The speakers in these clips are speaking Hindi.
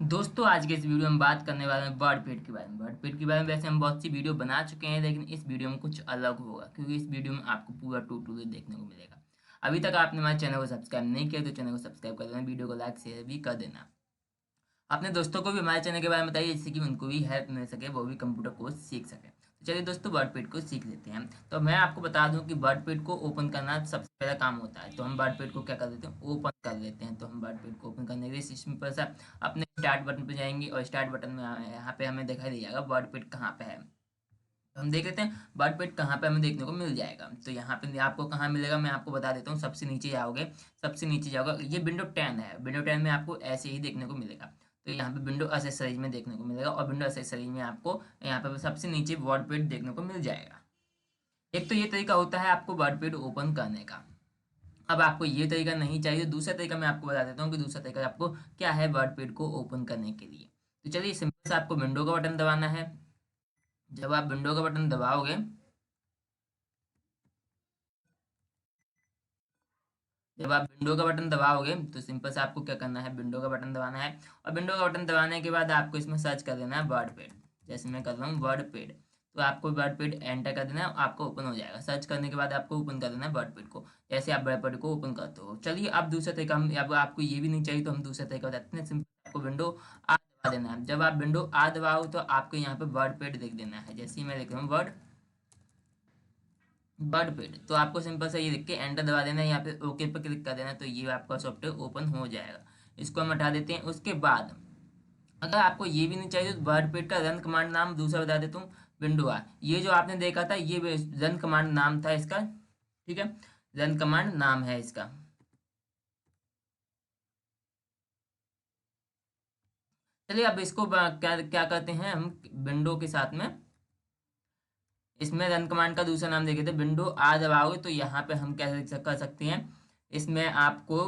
दोस्तों आज के इस वीडियो में बात करने वाले हैं बर्ड पेट के बारे में। बर्ड पेट के बारे में वैसे हम बहुत सी वीडियो बना चुके हैं, लेकिन इस वीडियो में कुछ अलग होगा क्योंकि इस वीडियो में आपको पूरा ट्यूटोरियल देखने को मिलेगा। अभी तक आपने हमारे चैनल को सब्सक्राइब नहीं किया तो चैनल को सब्सक्राइब कर देना, वीडियो को लाइक शेयर भी कर देना। अपने दोस्तों को भी हमारे चैनल के बारे में बताइए, जिससे कि उनको भी हेल्प मिल सके, वो भी कंप्यूटर कोर्स सीख सके। तो चलिए दोस्तों वर्ड पेड को सीख लेते हैं। तो मैं आपको बता दूं कि वर्ड पेड को ओपन करना सबसे पहला काम होता है। तो हम वर्ड पेड को क्या कर देते हैं, ओपन कर लेते हैं। तो हम वर्ड पेड को ओपन करने के लिए सिंपल सा अपने स्टार्ट बटन पर जाएंगे और स्टार्ट बटन में यहाँ पे हमें दिखाई दे जाएगा वर्ड पेड कहाँ पे है। तो हम देख लेते हैं वर्ड पेड कहाँ पे हमें देखने को मिल जाएगा। तो यहाँ पे आपको कहाँ मिलेगा मैं आपको बता देता हूँ। सबसे नीचे जाओगे, सबसे नीचे जाओगे, ये विंडो 10 है। विंडो 10 में आपको ऐसे ही देखने को मिलेगा। तो यहाँ पे विंडो एसेसरीज में देखने को मिलेगा और विंडो एसेसरीज में आपको यहाँ पे सबसे नीचे वर्ड पेड देखने को मिल जाएगा। एक तो ये तरीका होता है आपको वर्ड पेड ओपन करने का। अब आपको ये तरीका नहीं चाहिए, दूसरा तरीका मैं आपको बता देता हूँ कि दूसरा तरीका आपको क्या है वर्ड पेड को ओपन करने के लिए। तो चलिए सिंपल से आपको विंडो का बटन दबाना है। जब आप विंडो का बटन दबाओगे, जब आप विंडो का बटन दबाओगे तो सिंपल से आपको क्या करना है, विंडो का बटन दबाना है। और विंडो का बटन दबाने के बाद आपको इसमें सर्च कर देना है वर्ड पेड। जैसे मैं कर रहा हूँ वर्ड पेड, तो आपको वर्ड पेड एंटर कर देना है, आपको ओपन हो जाएगा। सर्च करने के बाद आपको ओपन कर देना है वर्ड पेड को, जैसे आप वर्ड पेड को ओपन करते हो। चलिए अब दूसरा तरीका हम, अब आपको ये भी नहीं चाहिए तो हम दूसरा तरीका बताते हैं। सिंपल आपको विंडो आ दबा देना है। जब आप विंडो आ दबाओ तो आपको यहाँ पे वर्ड पेड देख देना है। जैसे ही मैं लिख रहा हूँ वर्ड बर्ड पेड, तो आपको सिंपल सा ये लिख के एंटर दबा देना है, यहाँ पे ओके पे क्लिक कर देना, तो ये आपका सॉफ्टवेयर ओपन हो जाएगा। इसको हम हटा देते हैं। उसके बाद अगर आपको ये भी नहीं चाहिए तो बर्ड पेड का रन कमांड नाम दूसरा बता देता हूँ, विंडो आ। ये जो आपने देखा था ये रन कमांड नाम था इसका, ठीक है, रन कमांड नाम है इसका। चलिए अब इसको क्या क्या करते हैं हम विंडो के साथ में, इसमें रन कमांड का दूसरा नाम देखे थे विंडो आ दबाओगे तो यहाँ पे हम क्या कर सकते हैं। इसमें आपको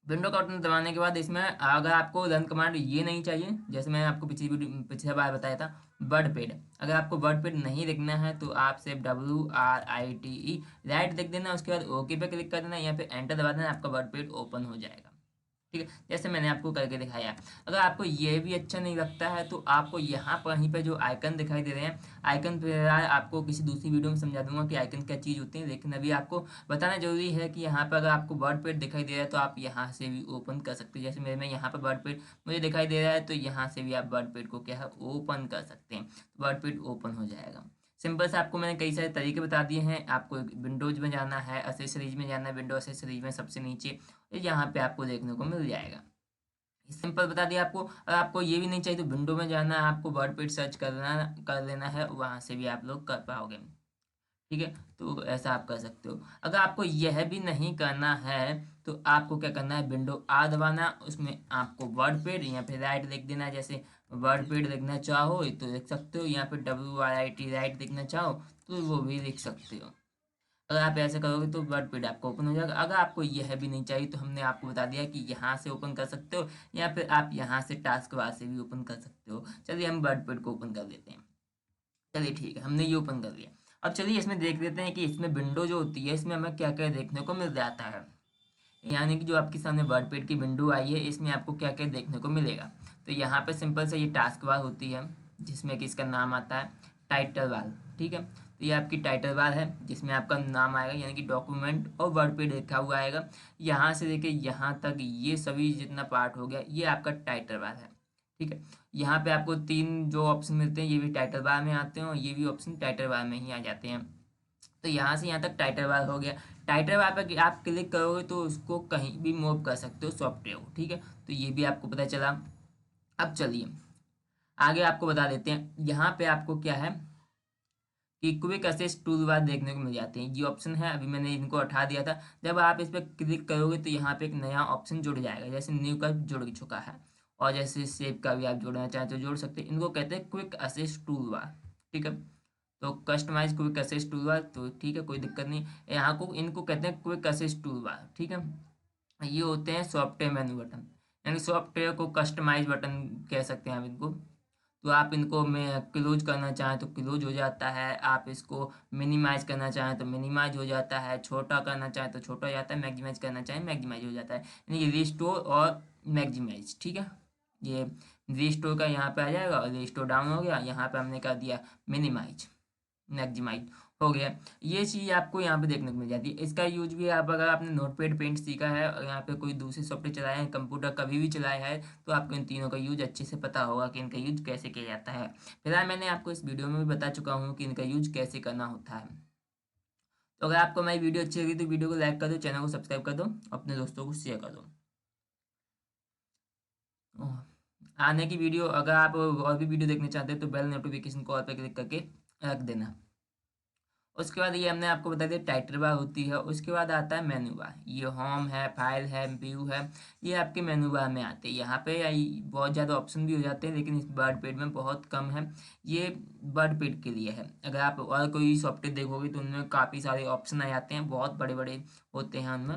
विंडो का बटन दबाने के बाद इसमें अगर आपको रन कमांड ये नहीं चाहिए, जैसे मैंने आपको पिछले बार बताया था वर्ड पेड, अगर आपको वर्ड पेड नहीं देखना है तो आप सिर्फ WRITE राइट देख देना, उसके बाद ओके पे क्लिक कर देना, यहाँ पे एंटर दबा देना, आपका वर्ड पेड ओपन हो जाएगा। ठीक है, जैसे मैंने आपको करके दिखाया। अगर आपको ये भी अच्छा नहीं लगता है तो आपको यहाँ पर कहीं पे जो आइकन दिखाई दे रहे हैं, आइकन पे आपको किसी दूसरी वीडियो में समझा दूंगा कि आइकन क्या चीज़ होती है, लेकिन अभी आपको बताना जरूरी है कि यहाँ पर अगर आपको वर्ड पेड दिखाई दे रहा है तो आप यहाँ से भी ओपन कर सकते हैं। जैसे मेरे में यहाँ पर वर्ड पेड मुझे दिखाई दे रहा है तो यहाँ से भी आप वर्ड पेड को क्या है ओपन कर सकते हैं, वर्ड पेड ओपन हो जाएगा। सिंपल से आपको मैंने कई सारे तरीके बता दिए हैं। आपको विंडोज में जाना है, एसेसरीज में जाना है, विंडो एसेसरीज में सबसे नीचे यहाँ पे आपको देखने को मिल जाएगा। सिंपल बता दिया आपको। अगर आपको ये भी नहीं चाहिए तो विंडो में जाना है, आपको वर्ड पेज सर्च कर लेना है, वहां से भी आप लोग कर पाओगे। ठीक है, तो ऐसा आप कर सकते हो। अगर आपको यह भी नहीं करना है तो आपको क्या करना है, विंडो आ दबाना, उसमें आपको वर्ड पेड यहाँ पे राइट लिख देना है। जैसे वर्ड पेड लिखना चाहो तो लिख सकते हो, यहाँ पे WRIT राइट लिखना चाहो तो वो भी लिख सकते हो। अगर आप ऐसे करोगे तो वर्ड पेड आपको ओपन हो जाएगा। अगर आपको यह भी नहीं चाहिए तो हमने आपको बता दिया कि यहाँ से ओपन कर सकते हो, या फिर आप यहाँ से टास्क बार से भी ओपन कर सकते हो। चलिए हम वर्ड पेड को ओपन कर देते हैं। चलिए ठीक है, हमने ये ओपन कर लिया। अब चलिए इसमें देख लेते हैं कि इसमें विंडो जो होती है इसमें हमें क्या क्या देखने को मिल जाता है। यानी कि जो आपके सामने वर्ड पेड की विंडो आई है इसमें आपको क्या क्या देखने को मिलेगा। तो यहाँ पे सिंपल से ये टास्क बार होती है, जिसमें कि इसका नाम आता है टाइटल बार। ठीक है, तो ये आपकी टाइटल बार है जिसमें आपका नाम आएगा, यानी कि डॉक्यूमेंट और वर्ड पेड लिखा हुआ आएगा। यहाँ से लेके यहाँ तक ये सभी जितना पार्ट हो गया ये आपका टाइटल बार है। ठीक है, यहाँ पे आपको तीन जो ऑप्शन मिलते हैं ये भी टाइटल बार में आते हैं और ये भी ऑप्शन टाइटल बार में ही आ जाते हैं। तो यहाँ से यहाँ तक टाइटल बार हो गया। टाइटल बार पर आप क्लिक करोगे तो उसको कहीं भी मूव कर सकते हो सॉफ्टवेयर को। ठीक है, तो ये भी आपको पता चला। अब चलिए आगे आपको बता देते हैं। यहाँ पे आपको क्या है कि क्विक असेस टूल बार देखने को मिल जाते हैं। ये ऑप्शन है, अभी मैंने इनको हटा दिया था। जब आप इस पर क्लिक करोगे तो यहाँ पे एक नया ऑप्शन जुड़ जाएगा, जैसे न्यू का जुड़ चुका है, और जैसे सेव का भी आप जोड़ना चाहें तो जोड़ सकते हैं। इनको कहते हैं क्विक असेस टूल बार। ठीक है, तो customise quick access toolbar, तो ठीक है कोई दिक्कत नहीं। यहाँ को इनको कहते हैं क्विक असेस टूल बार। ठीक है, ये होते हैं सॉफ्टवेयर मेनू बटन, यानी सॉफ्टवेयर को कस्टमाइज बटन कह सकते हैं आप इनको। तो आप इनको में क्लोज करना चाहें तो क्लोज हो जाता है, आप इसको मिनिमाइज करना चाहें तो मिनिमाइज हो जाता है, छोटा करना चाहें तो छोटा हो जाता है, मैक्सिमाइज करना चाहें मैक्सिमाइज हो जाता है, यानी कि रिस्टोर और मैक्सिमाइज। ठीक है, ये रिस्टोर का यहाँ पे आ जाएगा और रिस्टोर डाउन हो गया। यहाँ पे हमने कर दिया मिनिमाइज, मैक्सिमाइज हो गया। ये चीज़ आपको यहाँ पे देखने को मिल जाती है। इसका यूज भी आप अगर आपने नोटपैड पेंट सीखा है और यहाँ पे कोई दूसरे सॉफ्टवेयर चलाए हैं, कंप्यूटर कभी भी चलाया है, तो आपको इन तीनों का यूज अच्छे से पता होगा कि इनका यूज कैसे किया जाता है। फिलहाल मैंने आपको इस वीडियो में भी बता चुका हूँ कि इनका यूज कैसे करना होता है। तो अगर आपको मेरी वीडियो अच्छी लगी तो वीडियो को लाइक कर दो, चैनल को सब्सक्राइब कर दो, अपने दोस्तों को शेयर कर दो। आने की वीडियो अगर आप और भी वीडियो देखना चाहते हैं तो बेल नोटिफिकेशन को ऑल पे क्लिक करके रख देना। उसके बाद ये हमने आपको बता दिया टाइटल बार होती है। उसके बाद आता है मेनू बार। ये होम है, फाइल है, व्यू है, ये आपके मेनू बार में आते हैं। यहाँ पे बहुत ज़्यादा ऑप्शन भी हो जाते हैं, लेकिन इस वर्ड पैड में बहुत कम है। ये वर्ड पैड के लिए है। अगर आप और कोई सॉफ्टवेयर देखोगे तो उनमें काफ़ी सारे ऑप्शन आ जाते हैं, बहुत बड़े बड़े होते हैं उनमें।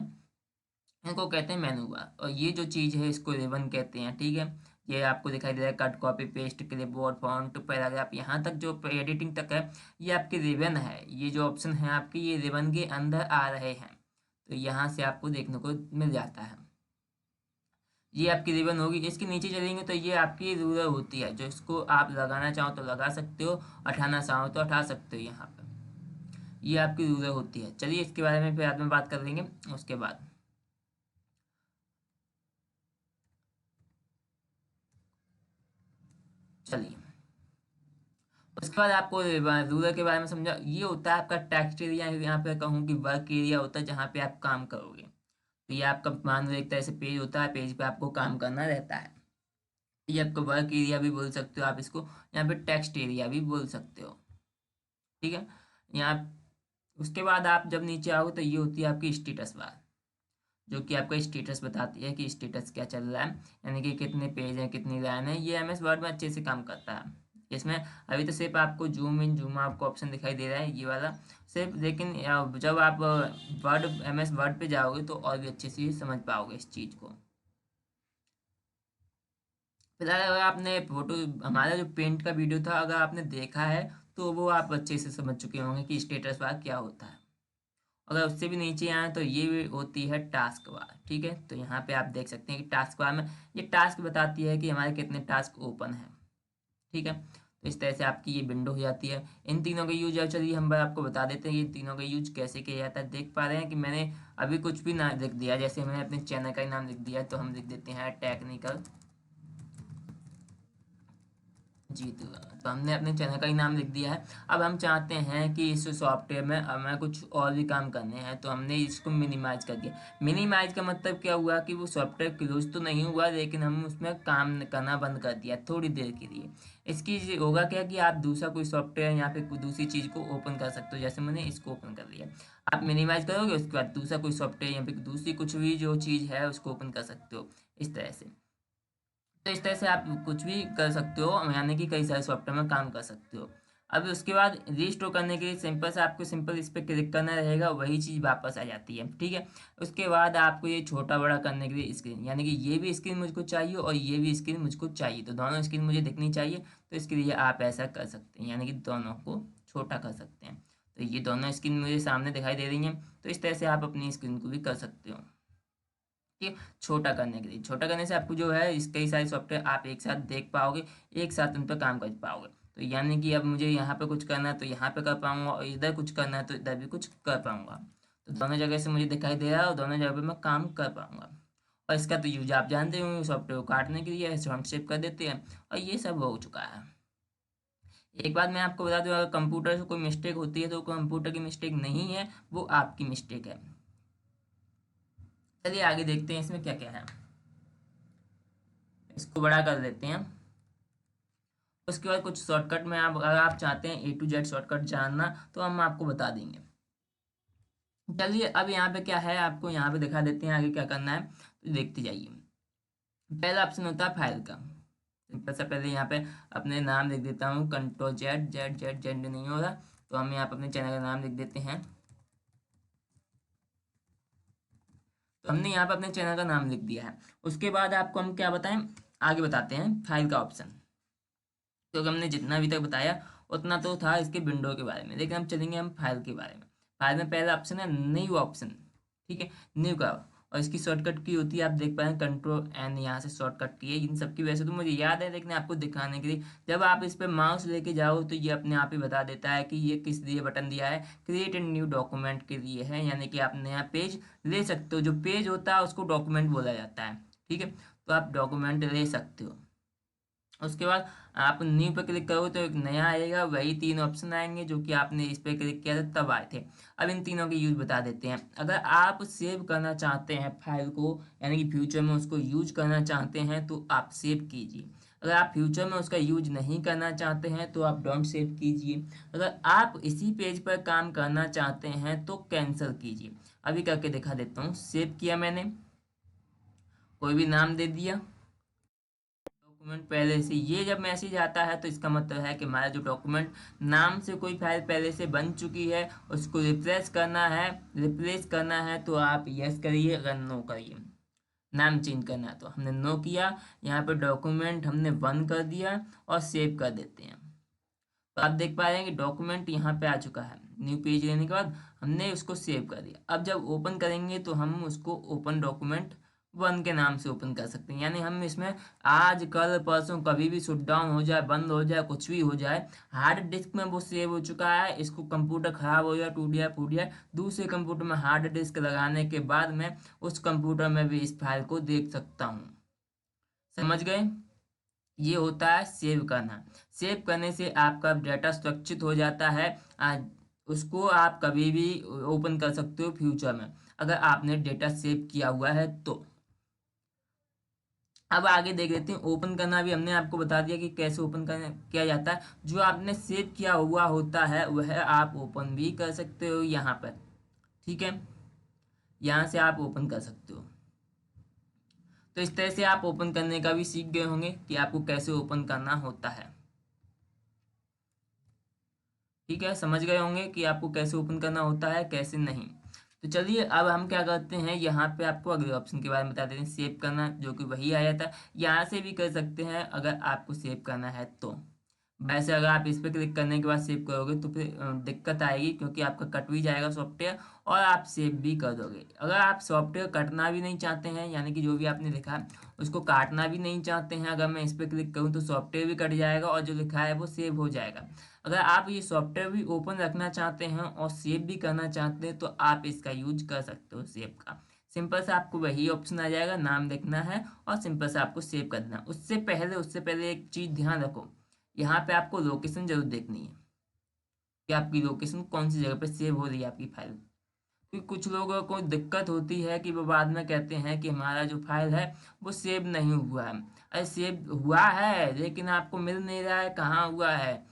इनको कहते हैं मेनू बार। और ये जो चीज़ है इसको रिबन कहते हैं, ठीक है। ये आपको दिखाई दे रहा है cut, copy, paste, clipboard, font, paragraph, यहाँ तक जो एडिटिंग तक है ये आपके रिबन है। ये जो ऑप्शन है आपके ये रिबन के अंदर आ रहे हैं, तो यहाँ से आपको देखने को मिल जाता है। ये आपकी रिबन होगी। इसके नीचे चलेंगे तो ये आपकी रूलर होती है, जो इसको आप लगाना चाहो तो लगा सकते हो, हटाना चाहो तो हटा सकते हो। यहाँ पर ये आपकी रूलर होती है। चलिए इसके बारे में फिर बाद में बात कर लेंगे उसके बाद। चलिए उसके बाद आपको रूलर के बारे में समझा। ये होता है आपका टेक्स्ट एरिया, यहाँ पे कहूँ कि वर्क एरिया होता है जहाँ पे आप काम करोगे। तो ये आपका मान लो एक तरह से पेज होता है, पेज पे आपको काम करना रहता है। ये आपका वर्क एरिया भी बोल सकते हो आप इसको, यहाँ पे टेक्स्ट एरिया भी बोल सकते हो, ठीक है। यहाँ उसके बाद आप जब नीचे आओ तो ये होती है आपकी स्टेटस बार, जो कि आपका स्टेटस बताती है कि स्टेटस क्या चल रहा है, यानी कि कितने पेज हैं, कितनी लाइन है। ये एमएस वर्ड में अच्छे से काम करता है। इसमें अभी तो सिर्फ आपको जूम इन जूम आउट का ऑप्शन दिखाई दे रहा है, ये वाला सिर्फ। लेकिन जब आप वर्ड एमएस वर्ड पे जाओगे तो और भी अच्छे से समझ पाओगे इस चीज़ को। फिलहाल अगर आपने फोटो, हमारा जो पेंट का वीडियो था अगर आपने देखा है तो वो आप अच्छे से समझ चुके होंगे कि स्टेटस बार क्या होता है। अगर उससे भी नीचे आए तो ये भी होती है टास्क बार, ठीक है। तो यहाँ पे आप देख सकते हैं कि टास्क बार में ये टास्क बताती है कि हमारे कितने टास्क ओपन है, ठीक है। तो इस तरह से आपकी ये विंडो हो जाती है। इन तीनों का यूज है, चलिए हम आपको बता देते हैं ये तीनों का यूज कैसे किया जाता है। देख पा रहे हैं कि मैंने अभी कुछ भी ना लिख दिया, जैसे मैंने अपने चैनल का ही नाम लिख दिया, तो हम लिख देते हैं टेक्निकल जीत। तो हमने अपने चैनल का ही नाम लिख दिया है। अब हम चाहते हैं कि इस सॉफ्टवेयर में हमें कुछ और भी काम करने हैं, तो हमने इसको मिनिमाइज कर दिया। मिनिमाइज का मतलब क्या हुआ कि वो सॉफ्टवेयर क्लोज तो नहीं हुआ, लेकिन हम उसमें काम करना बंद कर दिया थोड़ी देर के लिए। इसकी होगा क्या कि आप दूसरा कोई सॉफ्टवेयर यहाँ पे कोई दूसरी चीज़ को ओपन कर सकते हो। जैसे मैंने इसको ओपन कर लिया, आप मिनिमाइज करोगे उसके बाद दूसरा कोई सॉफ्टवेयर यहाँ पे दूसरी कुछ भी जो चीज़ है उसको ओपन कर सकते हो इस तरह से। तो इस तरह से आप कुछ भी कर सकते हो, यानी कि कई सारे सॉफ्टवेयर में काम कर सकते हो। अब उसके बाद रीस्टोर करने के लिए सिंपल से आपको सिंपल इस पर क्लिक करना रहेगा, वही चीज़ वापस आ जाती है, ठीक है। उसके बाद आपको ये छोटा बड़ा करने के लिए स्क्रीन, यानी कि ये भी स्क्रीन मुझको चाहिए और ये भी स्क्रीन मुझको चाहिए, तो दोनों स्क्रीन मुझे दिखनी चाहिए। तो इसके लिए आप ऐसा कर सकते हैं, यानी कि दोनों को छोटा कर सकते हैं। तो ये दोनों स्क्रीन मुझे सामने दिखाई दे रही हैं, तो इस तरह से आप अपनी स्क्रीन को भी कर सकते हो। ठीक है, छोटा करने के लिए, छोटा करने से आपको जो है इस कई सारे सॉफ्टवेयर आप एक साथ देख पाओगे, एक साथ उन पर काम कर पाओगे। तो यानी कि अब मुझे यहाँ पे कुछ करना है तो यहाँ पे कर पाऊंगा, और इधर कुछ करना है तो इधर भी कुछ कर पाऊंगा। तो दोनों जगह से मुझे दिखाई दे रहा है और दोनों जगह पे मैं काम कर पाऊंगा। और इसका तो यूज आप जानते होंगे, सॉफ्टवेयर को काटने के लिए हम सेव कर देते हैं, और ये सब हो चुका है। एक बात मैं आपको बता दूं, अगर कंप्यूटर से कोई मिस्टेक होती है तो कंप्यूटर की मिस्टेक नहीं है, वो आपकी मिस्टेक है। चलिए आगे देखते हैं इसमें क्या क्या है। इसको बड़ा कर देते हैं। उसके बाद कुछ शॉर्टकट में आप अगर आप चाहते हैं A to Z शॉर्टकट जानना तो हम आपको बता देंगे। चलिए अब यहाँ पे क्या है आपको यहाँ पे दिखा देते हैं आगे क्या करना है, तो देखते जाइए। पहला ऑप्शन होता है फाइल का। सिंपल सा पहले यहाँ पे अपने नाम लिख देता हूँ, Ctrl Z, Z नहीं हो रहा, तो हम यहाँ पे अपने चैनल का नाम लिख देते हैं। तो हमने यहाँ पे अपने चैनल का नाम लिख दिया है। उसके बाद आपको हम क्या बताएं, आगे बताते हैं फाइल का ऑप्शन। क्योंकि हमने जितना अभी तक बताया उतना तो था इसके विंडो के बारे में, लेकिन हम चलेंगे हम फाइल के बारे में। फाइल में पहला ऑप्शन है न्यू ऑप्शन, ठीक है, न्यू का। और इसकी शॉर्टकट की होती है, आप देख पा रहे हैं Ctrl+N, यहाँ से शॉर्टकट की है। इन सब की वैसे तो मुझे याद है, लेकिन आपको दिखाने के लिए जब आप इस पर माउस लेके जाओ तो ये अपने आप ही बता देता है कि ये किस लिए बटन दिया है, क्रिएट ए न्यू डॉक्यूमेंट के लिए है, यानी कि आप नया पेज ले सकते हो। जो पेज होता है उसको डॉक्यूमेंट बोला जाता है, ठीक है। तो आप डॉक्यूमेंट ले सकते हो। उसके बाद आप न्यू पे क्लिक करोगे तो एक नया आएगा, वही 3 ऑप्शन आएंगे जो कि आपने इस पे क्लिक किया था तब आए थे। अब इन तीनों के यूज बता देते हैं। अगर आप सेव करना चाहते हैं फाइल को, यानी कि फ्यूचर में उसको यूज करना चाहते हैं, तो आप सेव कीजिए। अगर आप फ्यूचर में उसका यूज नहीं करना चाहते हैं तो आप डोंट सेव कीजिए। अगर आप इसी पेज पर काम करना चाहते हैं तो कैंसिल कीजिए। अभी करके दिखा देता हूँ। सेव किया मैंने, कोई भी नाम दे दिया, डॉक्यूमेंट पहले से, ये जब मैसेज आता है तो इसका मतलब है कि हमारा जो डॉक्यूमेंट नाम से कोई फाइल पहले से बन चुकी है, उसको रिप्लेस करना है तो आप यस करिए, अगर नो करिए। नाम चेंज करना है तो हमने नो किया, यहाँ पे डॉक्यूमेंट हमने 1 कर दिया और सेव कर देते हैं। तो आप देख पा रहे हैं कि डॉक्यूमेंट यहाँ पे आ चुका है। न्यू पेज लेने के बाद हमने उसको सेव कर दिया। अब जब ओपन करेंगे तो हम उसको ओपन डॉक्यूमेंट 1 के नाम से ओपन कर सकते हैं। यानी हम इसमें आज कल परसों कभी भी शट डाउन हो जाए, बंद हो जाए, कुछ भी हो जाए, हार्ड डिस्क में वो सेव हो चुका है। इसको कंप्यूटर खराब हो जाए, टूट जाए, फूट जाए, दूसरे कंप्यूटर में हार्ड डिस्क लगाने के बाद मैं उस कंप्यूटर में भी इस फाइल को देख सकता हूँ। समझ गए? ये होता है सेव करना। सेव करने से आपका डाटा सुरक्षित हो जाता है। उसको आप कभी भी ओपन कर सकते हो फ्यूचर में, अगर आपने डेटा सेव किया हुआ है तो। अब आगे देख लेते हैं। ओपन करना भी हमने आपको बता दिया कि कैसे ओपन करना किया जाता है। जो आपने सेव किया हुआ होता है वह आप ओपन भी कर सकते हो यहाँ पर, ठीक है। यहाँ से आप ओपन कर सकते हो। तो इस तरह से आप ओपन करने का भी सीख गए होंगे कि आपको कैसे ओपन करना होता है, ठीक है। समझ गए होंगे कि आपको कैसे ओपन करना होता है, कैसे नहीं। तो चलिए अब हम क्या करते हैं, यहाँ पे आपको अगले ऑप्शन के बारे में बता देते हैं, सेव करना, जो कि वही आया था। यहाँ से भी कर सकते हैं अगर आपको सेव करना है तो। वैसे अगर आप इस पर क्लिक करने के बाद सेव करोगे तो फिर दिक्कत आएगी, क्योंकि आपका कट भी जाएगा सॉफ्टवेयर और आप सेव भी कर दोगे। अगर आप सॉफ्टवेयर कटना भी नहीं चाहते हैं, यानी कि जो भी आपने लिखा है उसको काटना भी नहीं चाहते हैं, अगर मैं इस पर क्लिक करूँ तो सॉफ्टवेयर भी कट जाएगा और जो लिखा है वो सेव हो जाएगा। अगर आप ये सॉफ्टवेयर भी ओपन रखना चाहते हैं और सेव भी करना चाहते हैं तो आप इसका यूज कर सकते हो, सेव का। सिंपल से आपको वही ऑप्शन आ जाएगा, नाम देखना है और सिंपल से आपको सेव कर देना। उससे पहले एक चीज़ ध्यान रखो, यहाँ पे आपको लोकेशन जरूर देखनी है कि आपकी लोकेशन कौन सी जगह पे सेव हो रही है आपकी फाइल। क्योंकि कुछ लोगों को दिक्कत होती है कि वो बाद में कहते हैं कि हमारा जो फाइल है वो सेव नहीं हुआ है। अरे सेव हुआ है, लेकिन आपको मिल नहीं रहा है कहाँ हुआ है।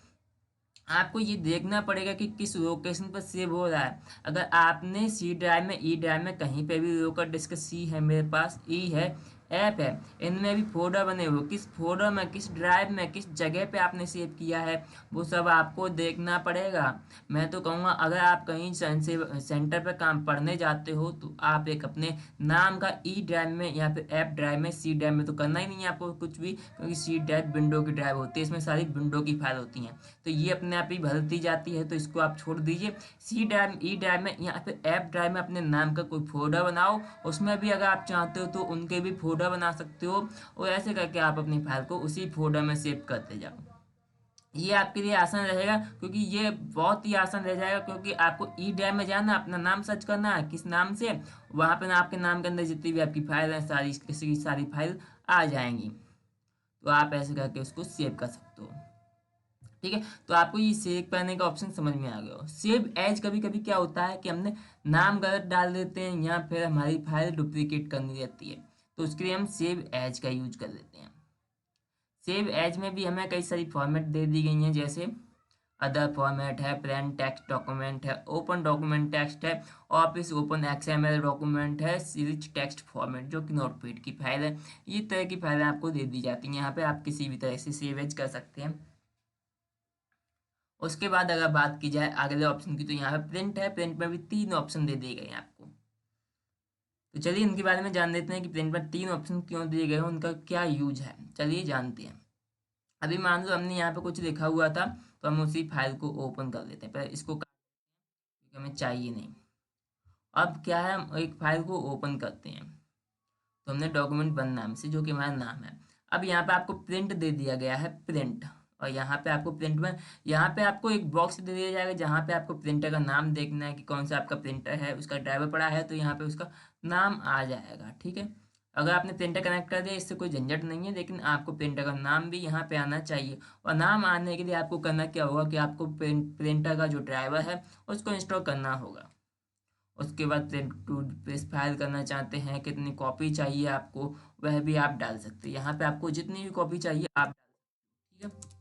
आपको ये देखना पड़ेगा कि किस लोकेशन पर सेव हो रहा है। अगर आपने सी ड्राइव में, ई ड्राइव में, कहीं पे भी लोकल डिस्क सी है, मेरे पास ई है, ऐप है, इनमें भी फोल्डर बने हुए, किस फोल्डर में, किस ड्राइव में, किस जगह पे आपने सेव किया है वो सब आपको देखना पड़ेगा। मैं तो कहूँगा अगर आप कहीं सेंटर पर काम पढ़ने जाते हो तो आप एक अपने नाम का ई ड्राइव में या फिर ऐप ड्राइव में, सी ड्राइव में तो करना ही नहीं है आपको कुछ भी, क्योंकि सी ड्राइव विंडो की ड्राइव होती है, इसमें सारी विंडो की फाइल होती हैं, तो ये अपने आप ही भरती जाती है, तो इसको आप छोड़ दीजिए। सी ड्राइव, ई ड्राइव में या फिर ऐप ड्राइव में अपने नाम का कोई फोल्डर बनाओ, उसमें भी अगर आप चाहते हो तो उनके भी फोल्डर बना सकते हो, और ऐसे करके आप अपनी फाइल को उसी फोल्डर में सेव करते जाओ। ये आपके लिए आसान रहेगा, क्योंकि ये बहुत ही आसान रह जाएगा, क्योंकि आपको ई ड्राइव में जाना, अपना नाम सर्च करना है किस नाम से, वहाँ पे ना आपके नाम के अंदर जितनी भी आपकी फाइल है सारी, किसी की सारी फाइल आ जाएंगी। तो आप ऐसे करके उसको सेव कर सकते हो, ठीक है। तो आपको ये सेव करने का ऑप्शन समझ में आ गया हो। सेव एज कभी कभी क्या होता है कि हमने नाम गलत डाल देते हैं या फिर हमारी फाइल डुप्लीकेट करनी रहती है, तो उसके लिए हम सेव एज का यूज कर लेते हैं। सेव एज में भी हमें कई सारी फॉर्मेट दे दी गई हैं, जैसे अदर फॉर्मेट है, प्लेन टेक्स्ट डॉक्यूमेंट है, ओपन डॉक्यूमेंट टेक्स्ट है, ऑफिस ओपन एक्सएमएल डॉक्यूमेंट है, रिच टेक्स्ट फॉर्मेट जो कि नोटपैड की फाइल है। ये तरह की फाइलें आपको दे दी जाती हैं, यहाँ पे आप किसी भी तरह से सेव एज कर सकते हैं। उसके बाद अगर बात की जाए अगले ऑप्शन की, तो यहाँ पे प्रिंट है। प्रिंट में भी 3 ऑप्शन दे दिए गए हैं आपको। तो चलिए इनके बारे में जान लेते हैं कि प्रिंट में 3 ऑप्शन क्यों दिए गए हैं, उनका क्या यूज है, चलिए जानते हैं। अभी मान लो हमने यहाँ पे कुछ लिखा हुआ था, तो हम उसी फाइल को ओपन कर लेते हैं। पहले इसको क्योंकि हमें चाहिए नहीं, अब क्या है, हम एक फाइल को ओपन करते हैं। तो हमने डॉक्यूमेंट वन नाम से, जो कि हमारा नाम है। अब यहाँ पे आपको प्रिंट दे दिया गया है, प्रिंट। और यहाँ पे आपको प्रिंट में, यहाँ पे आपको एक बॉक्स दे दिया जाएगा जहाँ पे आपको प्रिंटर का नाम देखना है कि कौन सा आपका प्रिंटर है, उसका ड्राइवर पड़ा है तो यहाँ पे उसका नाम आ जाएगा। ठीक है, अगर आपने प्रिंटर कनेक्ट कर दिया इससे कोई झंझट नहीं है, लेकिन आपको प्रिंटर का नाम भी यहाँ पे आना चाहिए। और नाम आने के लिए आपको करना क्या होगा कि आपको प्रिंटर का जो ड्राइवर है उसको इंस्टॉल करना होगा। उसके बाद प्रिंट टू पेज फाइल करना चाहते हैं, कितनी कॉपी चाहिए आपको वह भी आप डाल सकते हैं। यहाँ पे आपको जितनी भी कॉपी चाहिए आप डाल सकते हैं। ठीक है,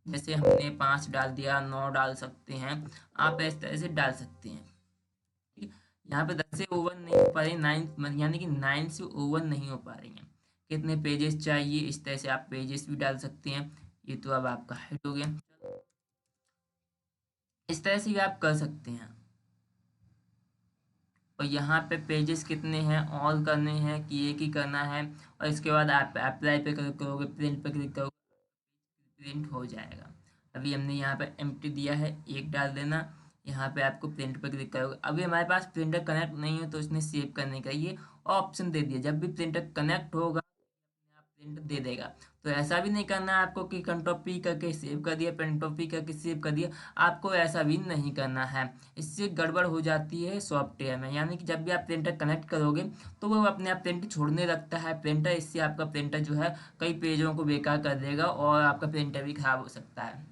जैसे हमने 5 डाल दिया, 9 डाल सकते हैं, आप इस तरह से डाल सकते हैं। ठीक है, यहाँ पे 10 से ओवर नहीं हो पा रही, 9 यानी कि 9 से ओवर नहीं हो पा रही हैं। कितने पेजेस चाहिए, इस तरह से आप पेजेस भी डाल सकते हैं। ये तो अब आपका हेड हो गया, इस तरह से भी आप कर सकते हैं। और यहाँ पे पेजेस कितने हैं, ऑल करने हैं कि एक ही करना है। और इसके बाद आप अप्लाई पे क्लिक करोगे, प्रिंट पे क्लिक करोगे, प्रिंट हो जाएगा। अभी हमने यहाँ पे एम्प्टी दिया है, एक डाल देना। यहाँ पे आपको प्रिंट पे क्लिक करोगे। अभी हमारे पास प्रिंटर कनेक्ट नहीं है तो इसने सेव करने का ये ऑप्शन दे दिया, जब भी प्रिंटर कनेक्ट होगा आप प्रिंट दे देगा। तो ऐसा भी नहीं करना है आपको कि कंट्रोल पी करके सेव कर दिया, कंट्रोल पी करके सेव कर दिया, आपको ऐसा भी नहीं करना है। इससे गड़बड़ हो जाती है सॉफ्टवेयर में, यानी कि जब भी आप प्रिंटर कनेक्ट करोगे तो वो अपने आप प्रिंट छोड़ने लगता है प्रिंटर। इससे आपका प्रिंटर जो है कई पेजों को बेकार कर देगा और आपका प्रिंटर भी खराब हो सकता है।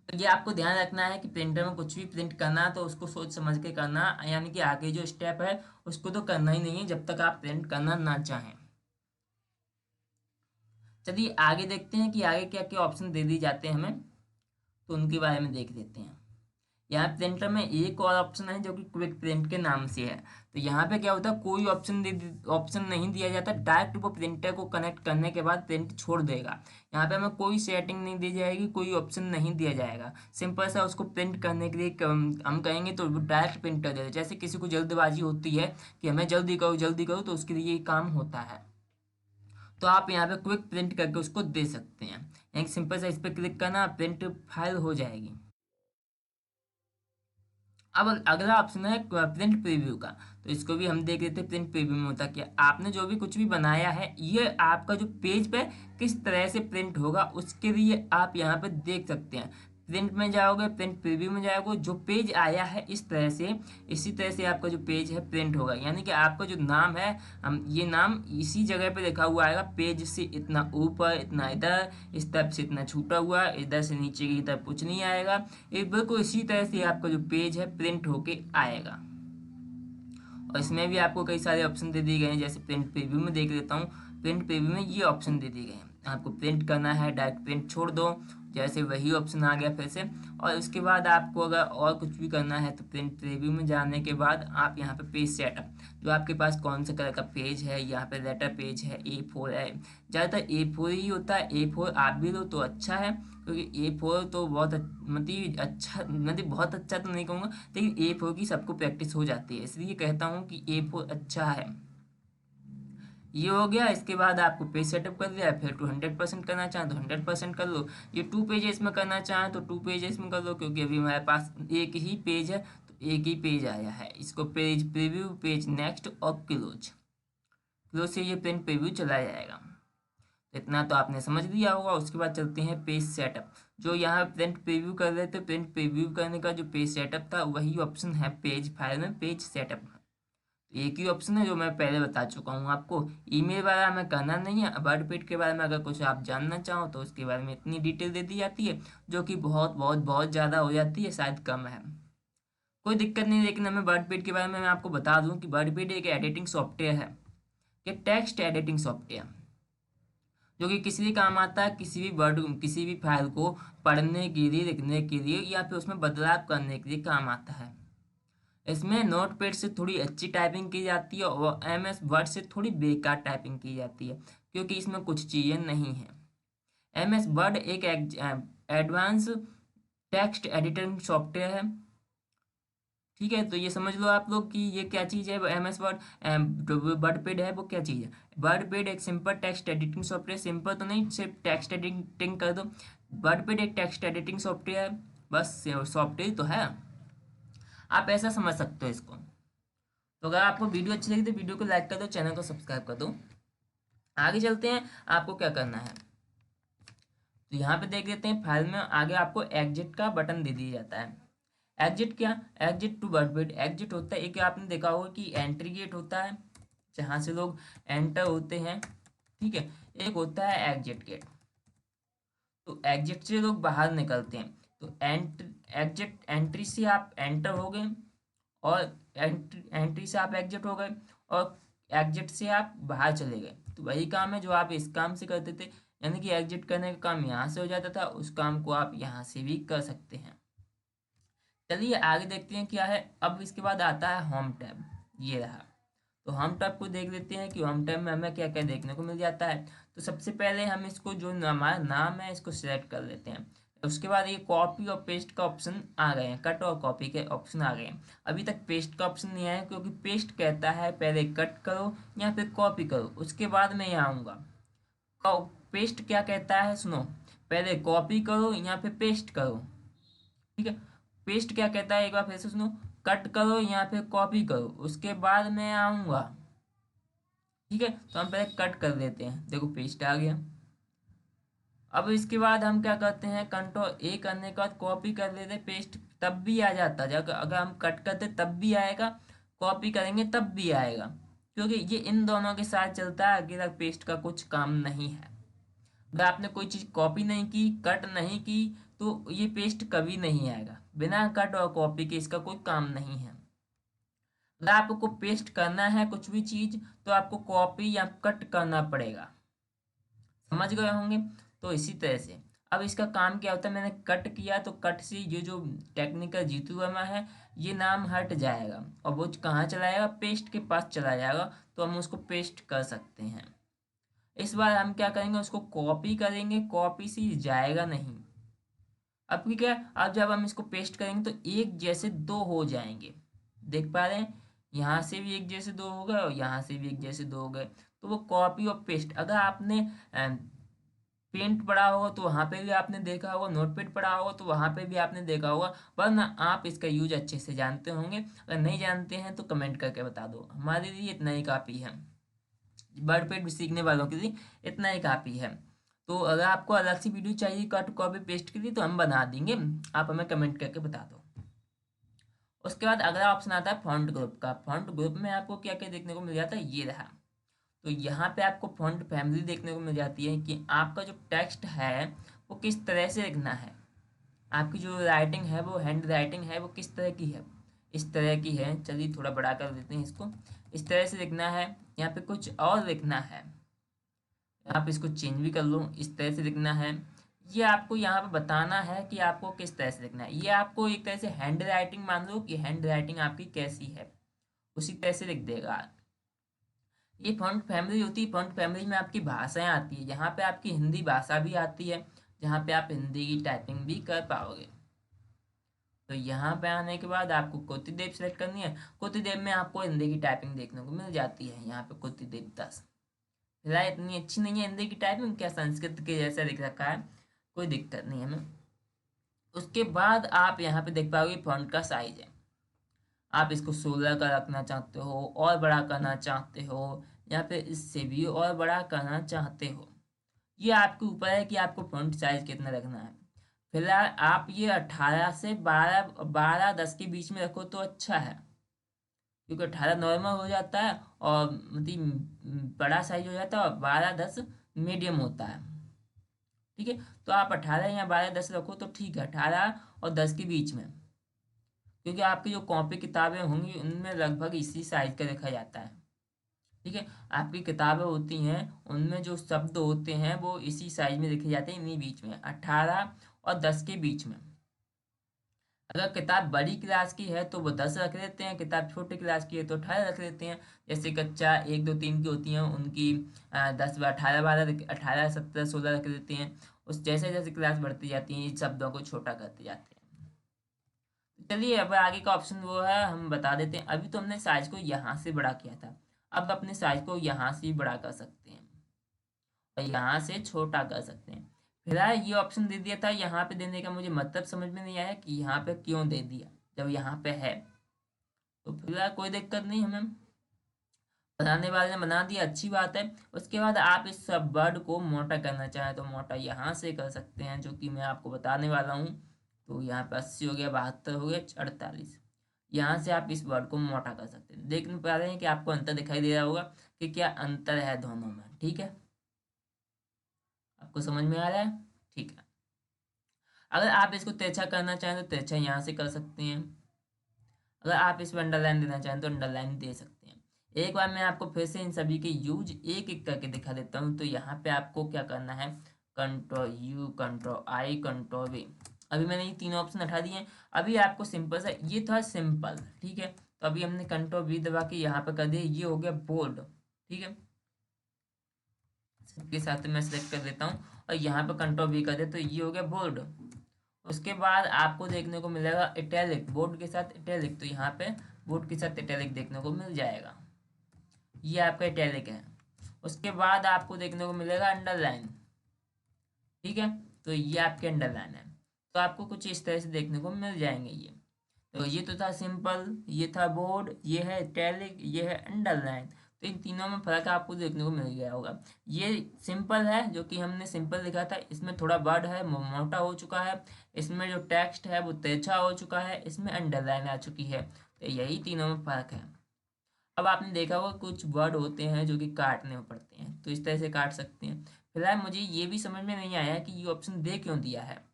तो ये आपको ध्यान रखना है कि प्रिंटर में कुछ भी प्रिंट करना है तो उसको सोच समझ के करना, यानी कि आगे जो स्टेप है उसको तो करना ही नहीं है जब तक आप प्रिंट करना ना चाहें। चलिए आगे देखते हैं कि आगे क्या क्या ऑप्शन दे दिए जाते हैं हमें, तो उनके बारे में देख लेते हैं। यहाँ प्रिंटर में एक और ऑप्शन है जो कि क्विक प्रिंट के नाम से है। तो यहाँ पे क्या होता है, कोई ऑप्शन नहीं दिया जाता, डायरेक्ट वो प्रिंटर को कनेक्ट करने के बाद प्रिंट छोड़ देगा। यहाँ पे हमें कोई सेटिंग नहीं दी जाएगी, कोई ऑप्शन नहीं दिया जाएगा। सिंपल सा उसको प्रिंट करने के लिए हम कहेंगे तो वो डायरेक्ट प्रिंटर दे देगा। जैसे किसी को जल्दबाजी होती है कि हमें जल्दी करो तो उसके लिए ये काम होता है। तो आप यहाँ पे क्विक प्रिंट करके उसको दे सकते हैं। एक सिंपल सा इस पर क्लिक करना, प्रिंट फाइल हो जाएगी। अब अगला ऑप्शन है प्रिंट प्रीव्यू का। तो इसको भी हम देख लेते हैं प्रिंट प्रीव्यू में होता क्या। आपने जो भी कुछ भी बनाया है ये आपका जो पेज पे किस तरह से प्रिंट होगा उसके लिए आप यहाँ पे देख सकते हैं। प्रिंट में जाओगे, प्रिंट प्रीव्यू में जाओगे, जो पेज आया है इस तरह से, इसी तरह से आपका जो पेज है प्रिंट होगा। यानी कि आपका जो नाम है, हम ये नाम इसी जगह पे लिखा हुआ आएगा, पेज से इतना ऊपर, इतना इधर, इस तरफ से इतना छूटा हुआ, इधर से नीचे की तरफ कुछ नहीं आएगा। एक बिल्कुल इसी तरह से आपका जो पेज है प्रिंट होके आएगा। और इसमें भी आपको कई सारे ऑप्शन दे दिए गए हैं, जैसे प्रिंट प्रीव्यू में देख लेता हूँ। प्रिंट प्रीव्यू में ये ऑप्शन दे दिए गए हैं, आपको प्रिंट करना है डायरेक्ट प्रिंट छोड़ दो, जैसे वही ऑप्शन आ गया फिर से। और उसके बाद आपको अगर और कुछ भी करना है तो प्रिंट प्रीव्यू में जाने के बाद आप यहाँ पे पेज सेटअप, जो आपके पास कौन सा कलर का पेज है, यहाँ पे लेटर पेज है, A4 है, ज़्यादातर A4 ही होता है। A4 आप भी लो तो अच्छा है, क्योंकि A4 तो बहुत मतलब अच्छा, मतलब बहुत अच्छा तो नहीं कहूँगा, लेकिन A4 की सबको प्रैक्टिस हो जाती है, इसलिए कहता हूँ कि A4 अच्छा है। ये हो गया। इसके बाद आपको पेज सेटअप कर दिया, फिर 100% करना चाहें तो 100% कर लो। ये 2 पेजेस में करना चाहें तो 2 पेजेस में कर लो, क्योंकि अभी हमारे पास एक ही पेज है तो एक ही पेज आया है। इसको पेज प्रीव्यू, पेज नेक्स्ट और क्लोज, क्लोज से ये प्रिंट प्रीव्यू चला जाएगा। इतना तो आपने समझ लिया होगा। उसके बाद चलते हैं पेज सेटअप। जो यहाँ प्रिंट प्रीव्यू कर रहे थे, प्रिंट प्रीव्यू करने का जो पेज सेटअप था वही ऑप्शन है पेज फाइल में, पेज सेटअप। एक ही ऑप्शन है जो मैं पहले बता चुका हूँ आपको। ईमेल वाला हमें करना नहीं है। वर्डपेड के बारे में अगर कुछ आप जानना चाहो तो उसके बारे में इतनी डिटेल दे दी जाती है, जो कि बहुत बहुत बहुत ज़्यादा हो जाती है, शायद कम है, कोई दिक्कत नहीं। लेकिन हमें वर्डपेड के बारे में मैं आपको बता दूं कि वर्डपेड एक एडिटिंग सॉफ्टवेयर है, कि टेक्स्ट एडिटिंग सॉफ्टवेयर, जो कि किसी भी काम आता है, किसी भी वर्ड, किसी भी फाइल को पढ़ने के लिए, लिखने के लिए, या फिर उसमें बदलाव करने के लिए काम आता है। इसमें नोटपैड से थोड़ी अच्छी टाइपिंग की जाती है और MS वर्ड से थोड़ी बेकार टाइपिंग की जाती है, क्योंकि इसमें कुछ चीज़ें नहीं हैं। MS वर्ड एक एडवांस टेक्स्ट एडिटिंग सॉफ्टवेयर है। ठीक है, तो ये समझ लो आप लोग कि ये क्या चीज़ है। MS वर्ड जो वर्डपेड है वो क्या चीज़ है। वर्डपेड एक simple text editing software, simple तो नहीं, सिर्फ टेक्स्ट एडिटिंग कर दो। वर्डपेड एक टेक्स्ट एडिटिंग सॉफ्टवेयर है, बस सॉफ्टवेयर तो है। आप ऐसा समझ सकते हो इसको। तो अगर आपको वीडियो अच्छी लगी तो वीडियो को लाइक कर दो, चैनल को सब्सक्राइब कर दो। आगे चलते हैं, आपको क्या करना है। तो यहाँ पे देख लेते हैं, फाइल में आगे आपको एग्जिट का बटन दे दिया जाता है। एग्जिट क्या, एग्जिट टू वर्डपेड। एग्जिट होता है एक, आपने देखा होगा कि एंट्री गेट होता है जहाँ से लोग एंटर होते हैं, ठीक है। एक होता है एग्जिट गेट, तो एग्जिट से लोग बाहर निकलते हैं। तो एग्जिट, एंट्री से आप एंटर हो गए, और एंट्री से आप एग्जिट हो गए, और एग्जिट से आप बाहर चले गए। तो वही काम है जो आप इस काम से करते थे, यानी कि एग्जिट करने का काम यहाँ से हो जाता था, उस काम को आप यहाँ से भी कर सकते हैं। चलिए आगे देखते हैं क्या है। अब इसके बाद आता है होम टैब, ये रहा। तो होम टैब को देख लेते हैं कि होम टैब में हमें क्या क्या देखने को मिल जाता है। तो सबसे पहले हम इसको जो हमारा नाम है इसको सिलेक्ट कर लेते हैं। उसके बाद ये कॉपी और पेस्ट का ऑप्शन आ गए हैं, कट और कॉपी के ऑप्शन आ गए हैं। अभी तक पेस्ट का ऑप्शन नहीं आया, क्योंकि पेस्ट कहता है पहले कट करो या फिर कॉपी करो, उसके बाद मैं यहाँ आऊँगा। पेस्ट क्या कहता है सुनो, पहले कॉपी करो या फिर पेस्ट करो, ठीक है। पेस्ट क्या कहता है एक बार फिर से सुनो, कट करो या फिर कॉपी करो, उसके बाद मैं आऊँगा, ठीक है। तो हम पहले कट कर देते हैं, देखो पेस्ट आ गया। अब इसके बाद हम क्या करते हैं, कंट्रोल ए करने के बाद कॉपी कर लेते हैं, पेस्ट तब भी आ जाता है। अगर हम कट करते तब भी आएगा, कॉपी करेंगे तब भी आएगा, क्योंकि ये इन दोनों के साथ चलता है, आगे तक पेस्ट का कुछ काम नहीं है। अगर आपने कोई चीज़ कॉपी नहीं की, कट नहीं की, तो ये पेस्ट कभी नहीं आएगा। बिना कट और कॉपी के इसका कोई काम नहीं है। अगर आपको पेस्ट करना है कुछ भी चीज़, तो आपको कॉपी या कट करना पड़ेगा, समझ गए होंगे। तो इसी तरह से अब इसका काम क्या होता है, मैंने कट किया तो कट से ये जो टेक्निकल जीतू वर्मा है, ये नाम हट जाएगा, और वो कहाँ चला जाएगा, पेस्ट के पास चला जाएगा। तो हम उसको पेस्ट कर सकते हैं। इस बार हम क्या करेंगे, उसको कॉपी करेंगे, कॉपी से जाएगा नहीं। अब क्या, अब जब हम इसको पेस्ट करेंगे तो एक जैसे दो हो जाएंगे, देख पा रहे हैं, यहाँ से भी एक जैसे दो हो गए और यहाँ से भी एक जैसे दो हो गए। तो वो कॉपी और पेस्ट, अगर आपने पेंट पढ़ा होगा तो वहाँ पे भी आपने देखा होगा, नोटपैड पढ़ा होगा तो वहाँ पे भी आपने देखा होगा, वरना आप इसका यूज अच्छे से जानते होंगे। अगर नहीं जानते हैं तो कमेंट करके बता दो, हमारे लिए इतना ही काफ़ी है, वर्डपैड भी सीखने वालों के लिए इतना ही काफ़ी है। तो अगर आपको अलग से वीडियो चाहिए कट कॉपी पेस्ट के लिए तो हम बना देंगे, आप हमें कमेंट करके बता दो। उसके बाद अगला ऑप्शन आता है फॉन्ट ग्रुप का। फॉन्ट ग्रुप में आपको क्या क्या देखने को मिल जाता है, ये रहा। तो यहाँ पे आपको फॉन्ट फैमिली देखने को मिल जाती है कि आपका जो टेक्स्ट है वो किस तरह से लिखना है, आपकी जो राइटिंग है वो हैंड राइटिंग है वो किस तरह की है, इस तरह की है। चलिए थोड़ा बड़ा कर देते हैं इसको, इस तरह से लिखना है, यहाँ पे कुछ और लिखना है, आप इसको चेंज भी कर लो, इस तरह से लिखना है। ये आपको यहाँ पे बताना है कि आपको किस तरह से लिखना है। ये आपको एक तरह से हैंड राइटिंग मान लो कि हैंड राइटिंग आपकी कैसी है, उसी तरह से लिख देगा। ये फॉन्ट फैमिली होती है, फॉन्ट फैमिली में आपकी भाषाएं आती है, यहाँ पे आपकी हिंदी भाषा भी आती है, जहाँ पे आप हिंदी की टाइपिंग भी कर पाओगे। तो यहाँ पे आने के बाद आपको कोटिदेव सेलेक्ट करनी है। कोटिदेव में आपको हिंदी की टाइपिंग देखने को मिल जाती है, यहाँ पे कोटिदेव 10। फिलहाल इतनी अच्छी नहीं है हिंदी की टाइपिंग, क्या संस्कृत के जैसा दिख रखा है, कोई दिक्कत नहीं है हमें। उसके बाद आप यहाँ पे देख पाओगे फॉन्ट का साइज है, आप इसको 16 का रखना चाहते हो, और बड़ा करना चाहते हो, या फिर इससे भी और बड़ा करना चाहते हो, ये आपके ऊपर है कि आपको फॉन्ट साइज कितना रखना है। फिलहाल आप ये 18 से 12-10 के बीच में रखो तो अच्छा है, क्योंकि 18 नॉर्मल हो जाता है और मतलब बड़ा साइज हो जाता है, और 12-10 मीडियम होता है, ठीक है। तो आप 18 या 12-10 रखो तो ठीक है, 18 और 10 के बीच में, क्योंकि आपकी जो कॉपी किताबें होंगी उनमें लगभग इसी साइज का लिखा जाता है, ठीक है। आपकी किताबें होती हैं उनमें जो शब्द होते हैं वो इसी साइज में लिखे जाते हैं, इन्हीं बीच में, 18 और 10 के बीच में। अगर किताब बड़ी क्लास की है तो वो 10 रख लेते हैं, किताब छोटी क्लास की है तो 18 रख लेते हैं। जैसे कक्षा 1 2 3 की होती हैं उनकी 10 18 12 18 17 16 रख लेते हैं। उस जैसे जैसे क्लास बढ़ती जाती है इन शब्दों को छोटा करते जाते हैं। चलिए अब आगे का ऑप्शन वो है, हम बता देते हैं। अभी तो हमने साइज को यहाँ से बड़ा किया था, अब अपने साइज को यहाँ से बड़ा कर सकते हैं और यहाँ से छोटा कर सकते हैं। फिलहाल ये ऑप्शन दे दिया था, यहाँ पे देने का मुझे मतलब समझ में नहीं आया कि यहाँ पे क्यों दे दिया जब यहाँ पे है। तो फिलहाल कोई दिक्कत नहीं, हमें बनाने वाले ने बना दिया, अच्छी बात है। उसके बाद आप इस सब वर्ड को मोटा करना चाहें तो मोटा यहाँ से कर सकते हैं, जो कि मैं आपको बताने वाला हूँ। तो यहाँ पे 80 हो गया, 72 हो गया, 48, यहाँ से आप इस वर्ड को मोटा कर सकते हैं। देख पा रहे हैं कि आपको अंतर दिखाई दे रहा होगा कि क्या अंतर है दोनों में, ठीक है, आपको समझ में आ रहा है, ठीक है। अगर आप इसको तिरछा करना चाहें तो तिरछा यहाँ से कर सकते हैं, अगर आप इसमें अंडरलाइन देना चाहें तो अंडरलाइन दे सकते हैं। एक बार मैं आपको फिर से इन सभी के यूज एक एक करके दिखा देता हूँ। तो यहाँ पे आपको क्या करना है, control you, control I, control we. अभी मैंने ये तीनों ऑप्शन हटा दिए हैं। अभी आपको सिंपल सा, ये था सिंपल, ठीक है। तो अभी हमने कंट्रोल वी दबा के यहाँ पे कर दिया, ये हो गया बोल्ड, ठीक है। सबके साथ मैं सेलेक्ट कर देता हूँ और यहाँ पे कंट्रोल वी कर दे तो ये हो गया बोल्ड। उसके बाद आपको देखने को मिलेगा इटैलिक, बोर्ड के साथ इटैलिक, तो यहाँ पे बोर्ड के साथ इटैलिक देखने को मिल जाएगा, ये आपका इटैलिक है। उसके बाद आपको देखने को मिलेगा अंडरलाइन, ठीक है, तो ये आपके अंडरलाइन है। तो आपको कुछ इस तरह से देखने को मिल जाएंगे ये। तो ये तो था सिंपल, ये था बोर्ड, ये है इटैलिक, ये है अंडरलाइन। तो इन तीनों में फर्क आपको देखने को मिल गया होगा। ये सिंपल है, जो कि हमने सिंपल लिखा था, इसमें थोड़ा वर्ड है मोटा हो चुका है, इसमें जो टेक्स्ट है वो तिरछा हो चुका है, इसमें अंडरलाइन आ चुकी है। तो यही तीनों में फर्क है। अब आपने देखा होगा कुछ वर्ड होते हैं जो कि काटने में पड़ते हैं, तो इस तरह से काट सकते हैं। फिलहाल मुझे ये भी समझ में नहीं आया कि ये ऑप्शन दे क्यों दिया है,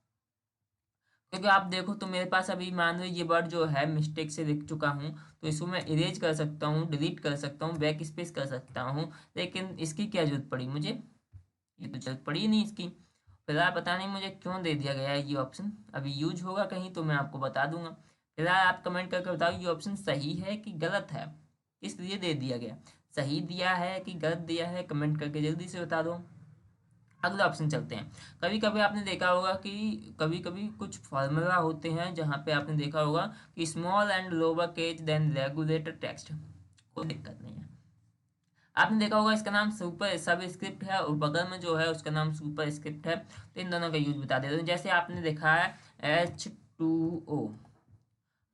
क्योंकि आप देखो तो मेरे पास अभी मान लो ये वर्ड जो है मिस्टेक से लिख चुका हूँ, तो इसको मैं इरेज कर सकता हूँ, डिलीट कर सकता हूँ, बैक स्पेस कर सकता हूँ, लेकिन इसकी क्या जरूरत पड़ी मुझे, ये तो जरूरत पड़ी ही नहीं इसकी। फिलहाल पता नहीं मुझे क्यों दे दिया गया है ये ऑप्शन, अभी यूज होगा कहीं तो मैं आपको बता दूंगा। फिलहाल आप कमेंट करके बताओ ये ऑप्शन सही है कि गलत है, किस लिए दे दिया गया, सही दिया है कि गलत दिया है, कमेंट करके जल्दी से बता दो। अगला ऑप्शन चलते हैं। कभी कभी आपने देखा होगा कि कभी कभी कुछ फॉर्मूला होते हैं जहाँ पे आपने देखा होगा कि small and lower case then regulator text, कोई दिक्कत नहीं है। आपने देखा होगा इसका नाम सुपर सब स्क्रिप्ट है और बगल में जो है उसका नाम सुपर स्क्रिप्ट है। तो इन दोनों का यूज बता देता हूँ। जैसे आपने देखा है H2O,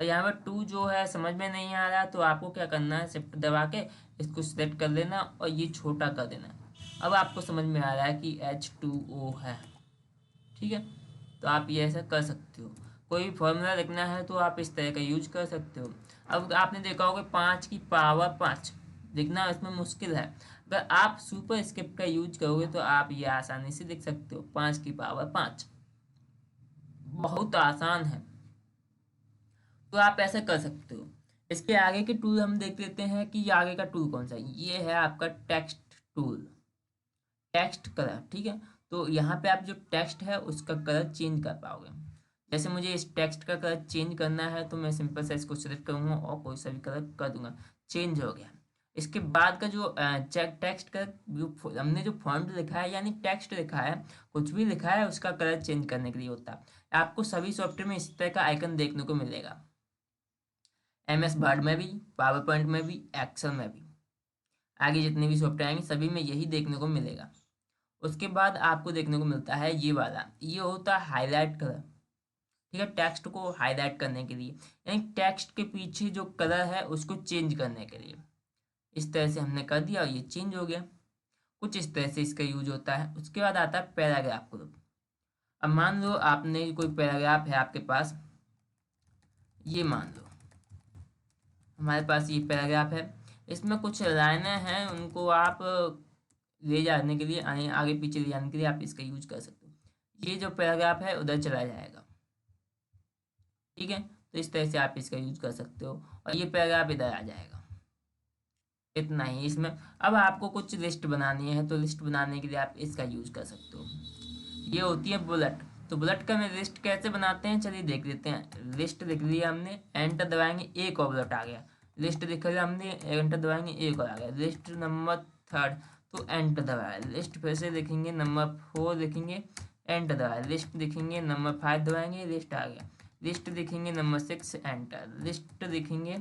तो यहाँ पर टू जो है समझ में नहीं आ रहा, तो आपको क्या करना है, शिफ्ट दबा के इसको सिलेक्ट कर लेना और ये छोटा कर देना। अब आपको समझ में आ रहा है कि H2O है, ठीक है। तो आप ये ऐसा कर सकते हो। कोई भी फॉर्मूला लिखना है तो आप इस तरह का यूज कर सकते हो। अब आपने देखा होगा 5 लिखना इसमें मुश्किल है, अगर आप सुपर स्क्रिप्ट का यूज करोगे तो आप ये आसानी से लिख सकते हो, 5 बहुत आसान है। तो आप ऐसा कर सकते हो। इसके आगे के टूल हम देख लेते हैं कि ये आगे का टूल कौन सा है। ये है आपका टेक्स्ट टूल, टेक्स्ट कलर, ठीक है। तो यहाँ पे आप जो टेक्स्ट है उसका कलर चेंज कर पाओगे। जैसे मुझे इस टेक्स्ट का कलर चेंज करना है तो मैं सिंपल से इसको सेलेक्ट करूंगा और कोई सा भी कलर कर दूंगा, चेंज हो गया। इसके बाद का जो चेक टेक्स्ट का जो हमने जो फॉन्ट लिखा है यानी टेक्स्ट लिखा है, कुछ भी लिखा है उसका कलर चेंज करने के लिए होता है। आपको सभी सॉफ्टवेयर में इस तरह का आइकन देखने को मिलेगा, MS वर्ड में भी, पावर पॉइंट में भी, एक्सेल में भी, आगे जितने भी सॉफ्टवेयर आएंगे सभी में यही देखने को मिलेगा। उसके बाद आपको देखने को मिलता है ये वाला, ये होता है हाईलाइट कलर, ठीक है, टेक्स्ट को हाईलाइट करने के लिए, यानी टेक्स्ट के पीछे जो कलर है उसको चेंज करने के लिए। इस तरह से हमने कर दिया और ये चेंज हो गया। कुछ इस तरह से इसका यूज होता है। उसके बाद आता है पैराग्राफ ग्रुप। अब मान लो आपने कोई पैराग्राफ है आपके पास, ये मान लो हमारे पास ये पैराग्राफ है, इसमें कुछ लाइनें हैं, उनको आप ले जाने के लिए आगे पीछे ले जाने के लिए आप इसका यूज कर सकते हो। ये जो पैराग्राफ है उधर चला जाएगा, ठीक है। तो इस तरह से आप इसका यूज कर सकते हो और ये पैराग्राफ इधर आ जाएगा। इतना ही इसमें। अब आपको कुछ लिस्ट बनानी है तो लिस्ट बनाने के लिए आप इसका यूज कर सकते हो। ये होती है बुलेट। तो बुलेट का मैं लिस्ट कैसे बनाते हैं चलिए देख लेते हैं। लिस्ट लिख लिया हमने, एंटर दबाएंगे, एक और बुलेट आ गया। लिस्ट लिख लिया हमने, एंटर दबाएंगे, एक और आ गया। लिस्ट नंबर 3 तो एंटर दबाया। लिस्ट फिर से लिखेंगे, नंबर 4 लिखेंगे, एंटर दबाया। लिस्ट लिखेंगे, नंबर 5 दबाएंगे, लिस्ट आ गया। लिस्ट लिखेंगे, नंबर 6 एंटर। लिस्ट लिखेंगे,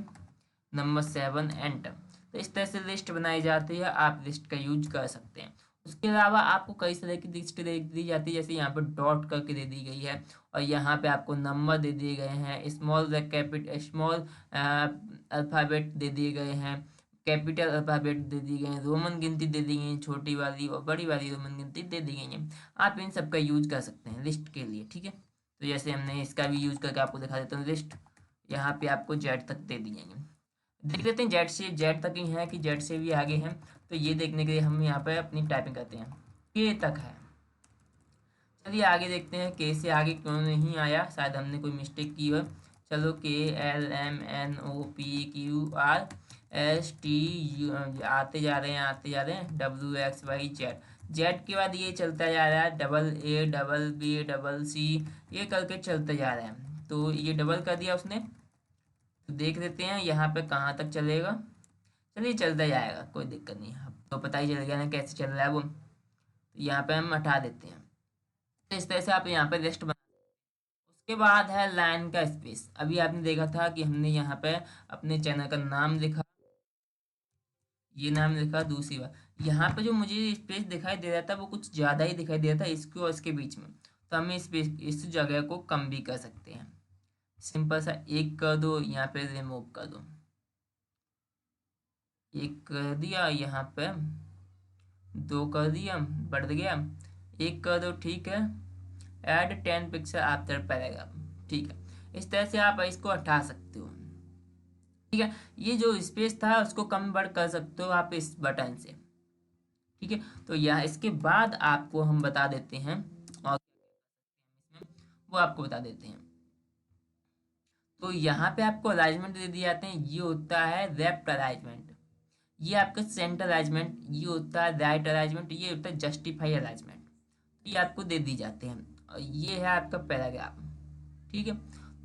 नंबर 7 एंटर। तो इस तरह से लिस्ट बनाई जाती है, आप लिस्ट का यूज कर सकते हैं। उसके अलावा आपको कई तरह की लिस्ट दे दी जाती है, जैसे यहाँ पर डॉट करके दे दी गई है और यहाँ पे आपको नंबर दे दिए गए हैं, स्मॉल कैपिटल स्मॉल अल्फ़ाबेट दे दिए गए हैं, कैपिटल अल्फ़ाबेट दे दिए गए हैं, रोमन गिनती दे दी गई है, छोटी वाली और बड़ी वाली रोमन गिनती दे दी गई है। आप इन सब का यूज कर सकते हैं लिस्ट के लिए, ठीक है। तो जैसे हमने इसका भी यूज करके आपको दिखा देता हूँ लिस्ट। यहाँ पे आपको जेड तक दे दी जाएंगे। देख लेते हैं जेड तक ही है कि जेड से भी आगे हैं। तो ये देखने के लिए हम यहाँ पे अपनी टाइपिंग करते हैं, के तक है। चलिए आगे देखते हैं के से आगे क्यों नहीं आया, शायद हमने कोई मिस्टेक की हो। चलो KLMNOPQRSTU आते जा रहे हैं WXYZ। जेड के बाद ये चलता जा रहा है AA BB C, ये करके चलते जा रहे हैं। तो ये डबल कर दिया उसने। तो देख लेते हैं यहाँ पे कहाँ तक चलेगा। चलिए चलता जाएगा, कोई दिक्कत नहीं। अब तो पता ही चल गया ना कैसे चल रहा है वो। तो यहाँ पे हम हटा देते हैं। तो इस तरह से आप यहाँ पे लिस्ट बना। उसके बाद है लाइन का स्पेस। अभी आपने देखा था कि हमने यहाँ पे अपने चैनल का नाम लिखा, ये नाम लिखा। दूसरी बार यहाँ पे जो मुझे स्पेस दिखाई दे रहा था वो कुछ ज़्यादा ही दिखाई दे रहा था इसको और इसके बीच में। तो हम इस जगह को कम भी कर सकते हैं। सिंपल सा एक कर दो, यहाँ पे रिमूव कर दो। एक कर दिया, यहाँ पे दो कर दिया, बढ़ गया। एक कर दो, ठीक है। ऐड 10 पिक्सल आफ्टर पैराग्राफ, ठीक है। इस तरह से आप इसको हटा सकते हो, ठीक है। ये जो स्पेस था उसको कम बढ़ कर सकते हो आप इस बटन से, ठीक है। तो यह इसके बाद आपको हम बता देते हैं और वो आपको बता देते हैं। तो यहाँ पे आपको अलाइजमेंट दे दिए जाते हैं। ये होता है लेफ्ट अलाइजमेंट, ये आपका सेंटर अलाइजमेंट, ये होता है राइट अलाइजमेंट, ये होता है जस्टिफाई अलाइजमेंट। ये आपको दे दी जाते हैं और ये है आपका पैराग्राफ, ठीक है।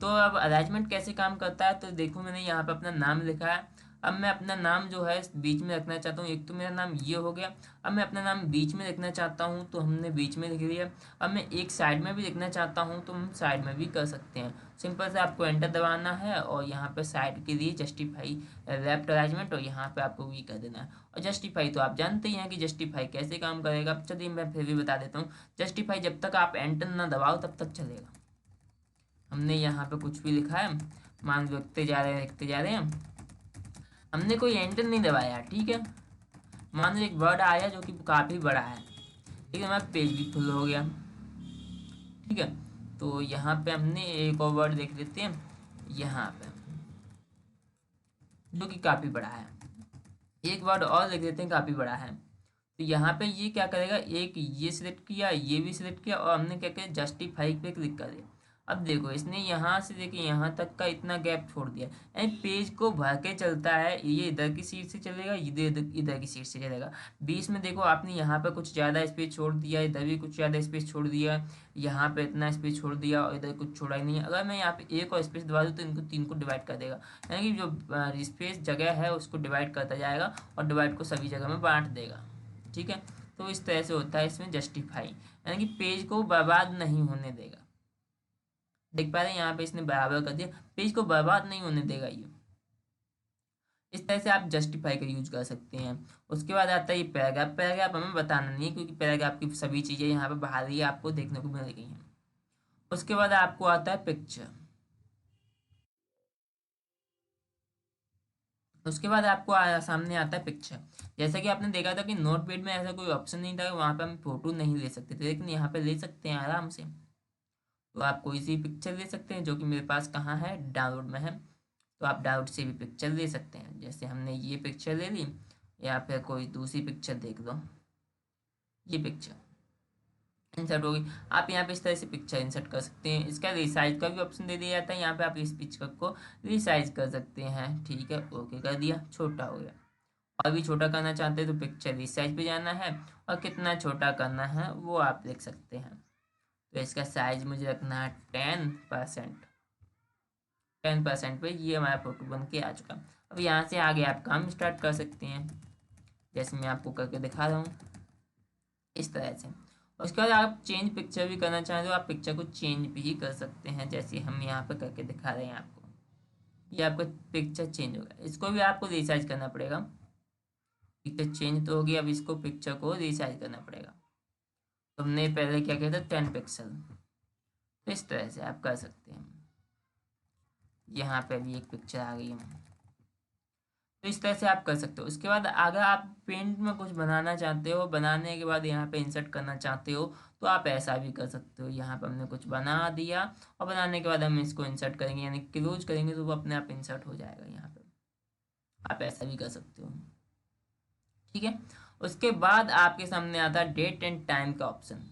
तो अब अरेंजमेंट कैसे काम करता है, तो देखो मैंने यहाँ पे अपना नाम लिखा है। अब मैं अपना नाम जो है बीच में रखना चाहता हूँ। एक तो मेरा नाम ये हो गया। अब मैं अपना नाम बीच में लिखना चाहता हूँ तो हमने बीच में लिख दिया। अब मैं एक साइड में भी लिखना चाहता हूँ तो हम साइड में भी कर सकते हैं। सिंपल से आपको एंटर दबाना है और यहाँ पे साइड के लिए जस्टिफाई लेफ्ट अरेंजमेंट और यहाँ पे आपको वी कर देना है। और जस्टिफाई तो आप जानते ही हैं कि जस्टिफाई कैसे काम करेगा। चलिए मैं फिर भी बता देता हूँ। जस्टिफाई जब तक आप एंटर ना दबाओ तब तक चलेगा। हमने यहाँ पे कुछ भी लिखा है, मान लो लिखते जा रहे हैं। हमने कोई एंटर नहीं दबाया, ठीक है। मान लो एक वर्ड आया जो कि काफ़ी बड़ा है, ठीक है। हमारा पेज भी फुल हो गया, ठीक है। तो यहाँ पे हमने एक और वर्ड देख लेते हैं यहाँ पे जो कि काफ़ी बड़ा है। एक वर्ड और लिख देते हैं काफ़ी बड़ा है। तो यहाँ पे ये क्या करेगा, एक ये सिलेक्ट किया, ये भी सिलेक्ट किया और हमने क्या किया जस्टिफाई पे क्लिक कर दिया। अब देखो इसने यहाँ से देखिए यहाँ तक का इतना गैप छोड़ दिया, यानी पेज को भर के चलता है। ये इधर की सीट से चलेगा, इधर की सीट से चलेगा। बीच में देखो आपने यहाँ पे कुछ ज़्यादा स्पेस छोड़ दिया, इधर भी कुछ ज़्यादा स्पेस छोड़ दिया, यहाँ पे इतना स्पेस छोड़ दिया और इधर कुछ छोड़ा ही नहीं है। अगर मैं यहाँ पे एक और स्पेस दबा दूँ तो इनको तीन को डिवाइड कर देगा, यानी कि जो स्पेस जगह है उसको डिवाइड करता जाएगा और डिवाइड को सभी जगह में बांट देगा, ठीक है। तो इस तरह से होता है इसमें जस्टिफाई, यानी कि पेज को बर्बाद नहीं होने देगा। देख पा रहे हैं यहाँ पे इसने बराबर कर दिया, पेज को बर्बाद नहीं होने देगा ये। इस तरह से आप जस्टिफाई का यूज कर सकते हैं। उसके बाद आता है ये पैराग्राफ। पैराग्राफ हमें बताना नहीं है क्योंकि पैराग्राफ की सभी चीज़ें यहाँ पे बाहर ही आपको देखने को मिल गई हैं। उसके बाद आपको आता है पिक्चर। उसके बाद आपको सामने आता है पिक्चर। जैसा कि आपने देखा था कि नोटपैड में ऐसा कोई ऑप्शन नहीं था, वहाँ पे हम फोटो नहीं ले सकते थे, लेकिन यहाँ पे ले सकते हैं आराम से। तो आप कोई सी पिक्चर ले सकते हैं जो कि मेरे पास कहाँ है, डाउनलोड में है। तो आप डाउनलोड से भी पिक्चर ले सकते हैं। जैसे हमने ये पिक्चर ले ली या फिर कोई दूसरी पिक्चर देख लो, ये पिक्चर इंसर्ट होगी। आप यहाँ पे इस तरह से पिक्चर इंसर्ट कर सकते हैं। इसका रिसाइज का भी ऑप्शन दे दिया जाता है, यहाँ पे आप इस पिक्चर को रिसाइज कर सकते हैं, ठीक है। ओके कर दिया, छोटा हो गया। और भी छोटा करना चाहते हैं तो पिक्चर रिसाइज पे जाना है और कितना छोटा करना है वो आप देख सकते हैं। तो इसका साइज मुझे रखना है 10%। 10% पे ये हमारा फोटो बन के आ चुका। अब यहाँ से आगे आप काम स्टार्ट कर सकते हैं, जैसे मैं आपको करके दिखा रहा हूँ इस तरह से। उसके बाद आप चेंज पिक्चर भी करना चाहें तो आप पिक्चर को चेंज भी कर सकते हैं, जैसे हम यहाँ पे करके दिखा रहे हैं आपको। ये आपका पिक्चर चेंज होगा, इसको भी आपको रिसाइज करना पड़ेगा। पिक्चर चेंज तो होगी, अब इसको पिक्चर को रिसाइज करना पड़ेगा। तो हमने पहले क्या किया था 10 पिक्सल। तो इस तरह से आप कर सकते हैं। यहाँ पे भी एक पिक्चर आ गई है। तो इस तरह से आप कर सकते हो। उसके बाद अगर आप पेंट में कुछ बनाना चाहते हो, बनाने के बाद यहाँ पे इंसर्ट करना चाहते हो, तो आप ऐसा भी कर सकते हो। यहाँ पे हमने कुछ बना दिया और बनाने के बाद हम इसको इंसर्ट करेंगे, यानी क्लोज करेंगे तो वो अपने आप इंसर्ट हो जाएगा। यहाँ पे आप ऐसा भी कर सकते हो, ठीक है। उसके बाद आपके सामने आता है डेट एंड टाइम का ऑप्शन।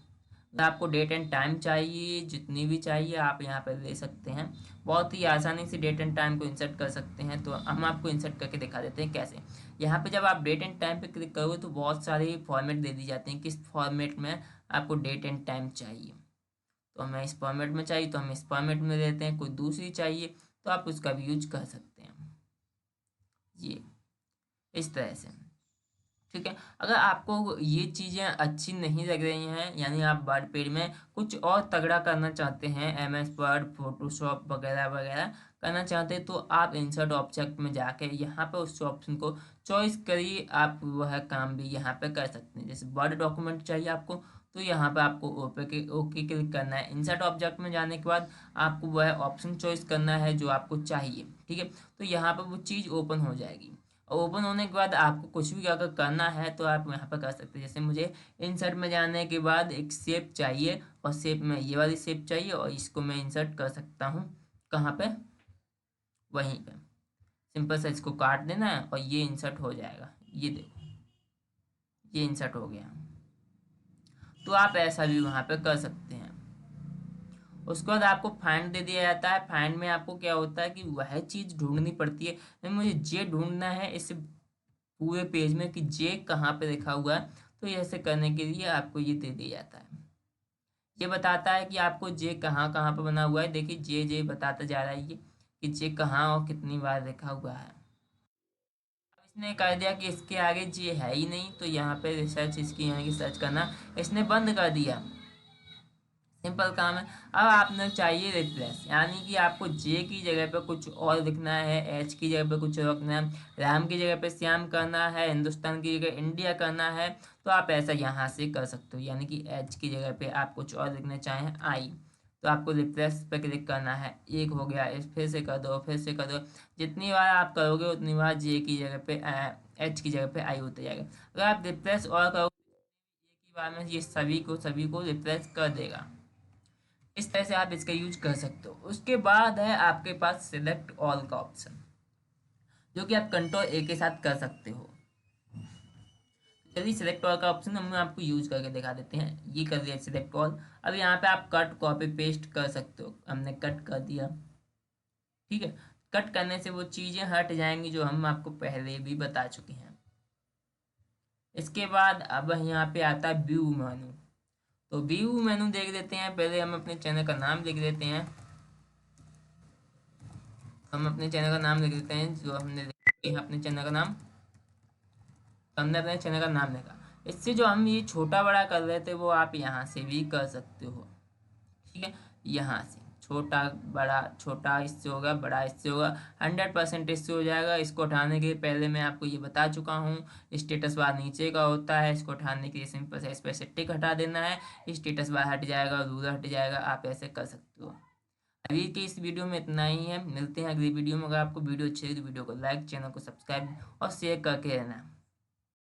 अगर आपको डेट एंड टाइम चाहिए, जितनी भी चाहिए आप यहाँ पर ले सकते हैं। बहुत ही आसानी से डेट एंड टाइम को इंसर्ट कर सकते हैं। तो हम आपको इंसर्ट करके दिखा देते हैं कैसे। यहाँ पे जब आप डेट एंड टाइम पे क्लिक करोगे तो बहुत सारे फॉर्मेट दे दी जाते हैं, किस फॉर्मेट में आपको डेट एंड टाइम चाहिए। तो हमें इस फॉर्मेट में चाहिए तो हम इस फॉर्मेट में देते हैं, कोई दूसरी चाहिए तो आप उसका भी यूज कर सकते हैं, ये इस तरह से, ठीक है। अगर आपको ये चीज़ें अच्छी नहीं लग रही हैं, यानी आप वर्ड पेज में कुछ और तगड़ा करना चाहते हैं, MS वर्ड, फोटोशॉप वगैरह वगैरह करना चाहते हैं, तो आप इंसर्ट ऑब्जेक्ट में जाके यहाँ पे उस ऑप्शन को चॉइस करिए। आप वह काम भी यहाँ पे कर सकते हैं। जैसे वर्ड डॉक्यूमेंट चाहिए आपको, तो यहाँ पे आपको ओके क्लिक करना है। इंसर्ट ऑब्जेक्ट में जाने के बाद आपको वह ऑप्शन चॉइस करना है जो आपको चाहिए, ठीक है। तो यहाँ पर वो चीज़ ओपन हो जाएगी। ओपन होने के बाद आपको कुछ भी अगर करना है तो आप यहाँ पर कर सकते हैं। जैसे मुझे इंसर्ट में जाने के बाद एक शेप चाहिए, और शेप में ये वाली शेप चाहिए, और इसको मैं इंसर्ट कर सकता हूँ कहाँ पे, वहीं पे। सिंपल सा इसको काट देना है और ये इंसर्ट हो जाएगा। ये देखो, ये इंसर्ट हो गया। तो आप ऐसा भी वहाँ पे कर सकते हैं। उसके बाद आपको फाइंड दे दिया जाता है। फाइंड में आपको क्या होता है कि वह चीज़ ढूंढनी पड़ती है। मुझे जे ढूंढना है इस पूरे पेज में कि जे कहाँ पे लिखा हुआ है, तो ऐसे करने के लिए आपको ये दे दिया जाता है। ये बताता है कि आपको जे कहाँ कहाँ पे बना हुआ है। देखिए जे जे बताता जा रहा है ये कि जे कहाँ और कितनी बार लिखा हुआ है। अब इसने कह दिया कि इसके आगे जे है ही नहीं, तो यहाँ पे रिसर्च इसकी यानी कि सर्च करना इसने बंद कर दिया। सिंपल काम है। अब आपने चाहिए रिप्लेस, यानी कि आपको जे की जगह पे कुछ और लिखना है, एच की जगह पे कुछ और रखना है, राम की जगह पे श्याम करना है, हिंदुस्तान की जगह इंडिया करना है, तो आप ऐसा यहाँ से कर सकते हो। यानी कि एच की जगह पे आप कुछ और लिखना चाहें आई, तो आपको रिप्लेस पे क्लिक करना है। एक हो गया, इस फिर से कर दो, फिर से कर दो। जितनी बार आप करोगे उतनी बार जे की जगह पे एच की जगह पे आई होते जाएगा। अगर आप रिप्लेस और करोगे एक ही बार में ये सभी को रिप्लेस कर देगा। इस तरह से आप इसका यूज कर सकते हो। उसके बाद है आपके पास सिलेक्ट ऑल का ऑप्शन, जो कि आप कंट्रोल ए के साथ कर सकते हो। चलिए सिलेक्ट ऑल का ऑप्शन हम आपको यूज करके दिखा देते हैं। ये कर दिया सिलेक्ट ऑल। अब यहाँ पे आप कट कॉपी पेस्ट कर सकते हो। हमने कट कर दिया, ठीक है। कट करने से वो चीज़ें हट जाएंगी जो हम आपको पहले भी बता चुके हैं। इसके बाद अब यहाँ पे आता है व्यू मेनू। तो व्यू मेनू देख लेते हैं। पहले हम अपने चैनल का नाम लिख देते हैं। हम अपने चैनल का नाम लिख देते हैं, जो हमने लिखा अपने चैनल का नाम, हमने अपने चैनल का नाम लिखा। इससे जो हम ये छोटा बड़ा कर रहे थे वो आप यहाँ से भी कर सकते हो, ठीक है। यहाँ से छोटा बड़ा, छोटा इससे होगा, बड़ा इससे होगा, 100% इससे हो जाएगा। इसको उठाने के पहले मैं आपको ये बता चुका हूँ। स्टेटस बार नीचे का होता है, इसको उठाने के लिए सिंपल से इस पर से टिक हटा देना है, स्टेटस बार हट जाएगा, रूलर हट जाएगा। आप ऐसे कर सकते हो। अभी के इस वीडियो में इतना ही है। मिलते हैं अगली वीडियो में। अगर आपको वीडियो अच्छी लगी तो वीडियो को लाइक, चैनल को सब्सक्राइब और शेयर करके रहना।